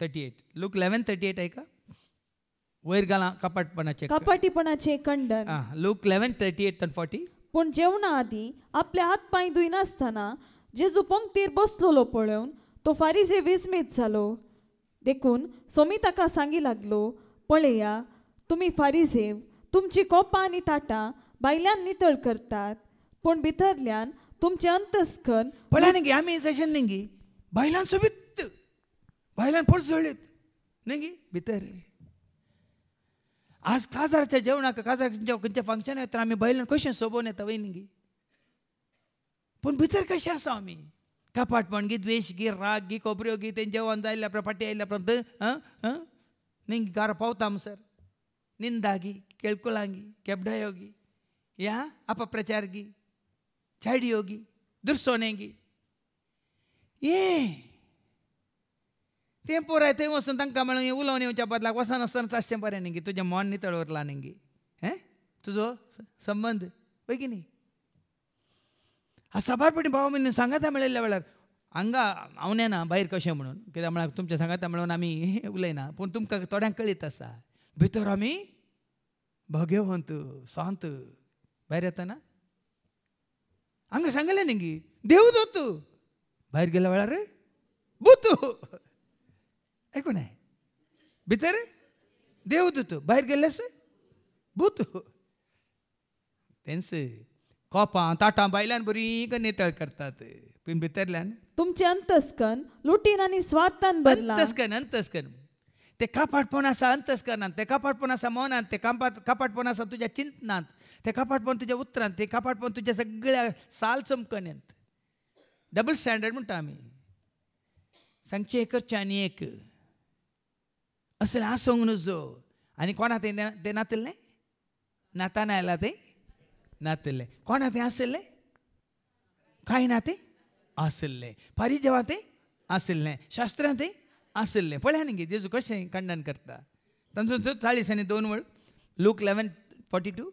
38. Look 11:38 आहे का? वयर घाला कपाटीपणाचे खंडन. Look 11:38 and 40. पण जेवणा आधी आपले हात पाय धुईनासतना जेजू पंक्तीर बसलोलो पळोवन तो फारिसे विस्मित जालो. देखून सोमी ताका सांगी लागलो, पळया, तुम्ही फारिसेव तुमची कोपां आनी ताटां भायल्यान नितळ करतात, पण भितरल्यान तुमचे अंतस्कन पळया न्ही आमी जशें न्ही भायल्यान सोबीत भायल्यान पडसळीत न्ही भितर. आज काजारच्या जेवणाक काजारच्या खंयच्या फंक्शन येता आमी भायल्यान कशें सोबोन येता वय न्ही, पूण भितर कशें आसा आमी? कपाटपण गी, द्वेश गी, राग गी, कोबऱ्यो गी, तें जेवण जायल्या उपरांत फाटी आयल्या उपरांत न्ही गारा पावता सर निंदा गी, केळकुलां गी, केबडायो गी, ह्या अपप्रचार गी, छाडयो गी, दुर्सोने गी, तें पुराय थंय वचून तांकां म्हणून उलोवन येवच्या बदलाक वचनासतना तशें बरें न्ही गे, तुजें मन नितळ उरलां न्ही गे, तुजो संबंद पळय की न्ही. साबारपटी भाव म्हण सांगाता मेळिल्ल्या वेळार हांगा हांव नेना भायर कशें म्हणून, कित्याक म्हळ्यार तुमच्या सांगाता मेळून आमी उलयना, पूण तुमकां थोड्यांक कळीत आसा भितर आमी भाग्यवंत शांत. भायर येतना हांगा सांगलें न्ही गे देव दोत, भायर गेल्या वेळार भूत. ऐकून आहे भितर देव दोत, भायर गेल्यास भूत. तेंच कोपां ताटां भायल्यान बरी नितळ करतात, पूण भितरल्यान तुमचे अंतस्कन लुटीन आनी स्वार्थान भरला. अंतस्कन ते कापाटपण आसा अंतस्करणांत, ते कापाटपण आसा मनांत, ते कापाटपण आसा तुज्या चिंतनांत, ते कापाटपण तुज्या उतरांत, ते कापाटपण तुज्या सगळ्या साल चमकण्यांत. डबल स्टँडर्ड म्हणटा आमी, सांगचें एक करचें आनी एक असलें आसोंक नजो. आनी कोणा तें नातिल्लें नातानायला तें नातिल्लें, कोणा तें आशिल्लें कांय ना तें आशिल्लें, फारिजेवां तें आशिल्लें, शास्त्रां तें आशिल्लें. पळया न्ही जेजू कशें खंडन करता. तांचो 40 आनी 2 वळ लूक 11:42.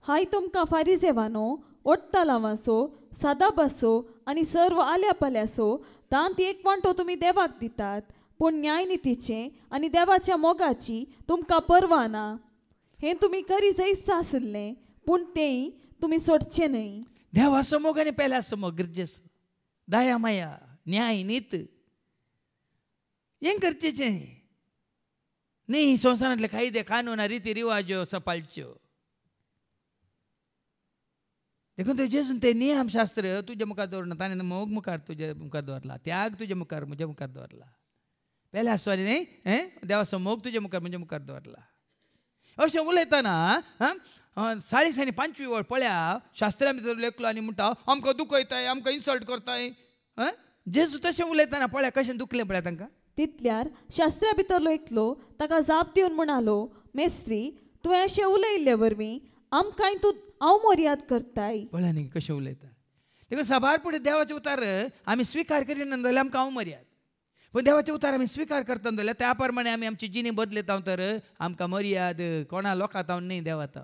हाय तुमकां फारिसेवानो, ओट्टा लावांचो, सादाबासो आनी सर्व आल्या पाल्यासो दांत एक वांटो तुमी देवाक दितात, पूण न्यायनितीचें आनी देवाच्या मोगाची तुमकां पर्वा ना. हें तुमी करी जैस आशिल्लें, पूण तेंय तुमी सोडचें न्हय. देवा समोग आनी पेल्या समोग गरजेचो दया माया न्याय नीत हें गरजेचें न्ही. संवसारांतले कायदे कानून रिती रिवाज्यो सपाळच्यो देखून ते जेजून ते नियम शास्त्र तुज्या मुखार दवरना, ताणें मोग मुखार तुज्या मुखार दवरला, त्याग तुज्या मुखार म्हज्या मुखार दवरला, पेल्या स्वारी न्ही देवाचो मोग तुज्या मुखार म्हज्या मुखार दवरला. अशें उलयतना 40 आनी 25 वळ पळया शास्त्रां भितर लेखलो आनी म्हणटा आमकां दुखयताय, आमकां इन्सल्ट करताय. जेजू तशें उलयतना पळया कशें दुखलें पळया तांकां. तितल्यार शास्त्रा भितरलो एकलो ताका जाप दिवन म्हणालो, मेस्त्री तुवें अशें उलयल्ले वरवीं आमकांय तूं हांव मर्याद करताय. पळया न्ही कशें उलयता. देखून सभार फुडें देवाचे उतार आमी स्विकार करिना जाल्यार आमकां हांव मर्याद, पूण देवाचे उतार आमी स्विकार करता जाल्यार त्या प्रमाणे आमी आमची जिणी बदलयता तर आमकां मर्याद कोणा लोकांत न्ही देवात.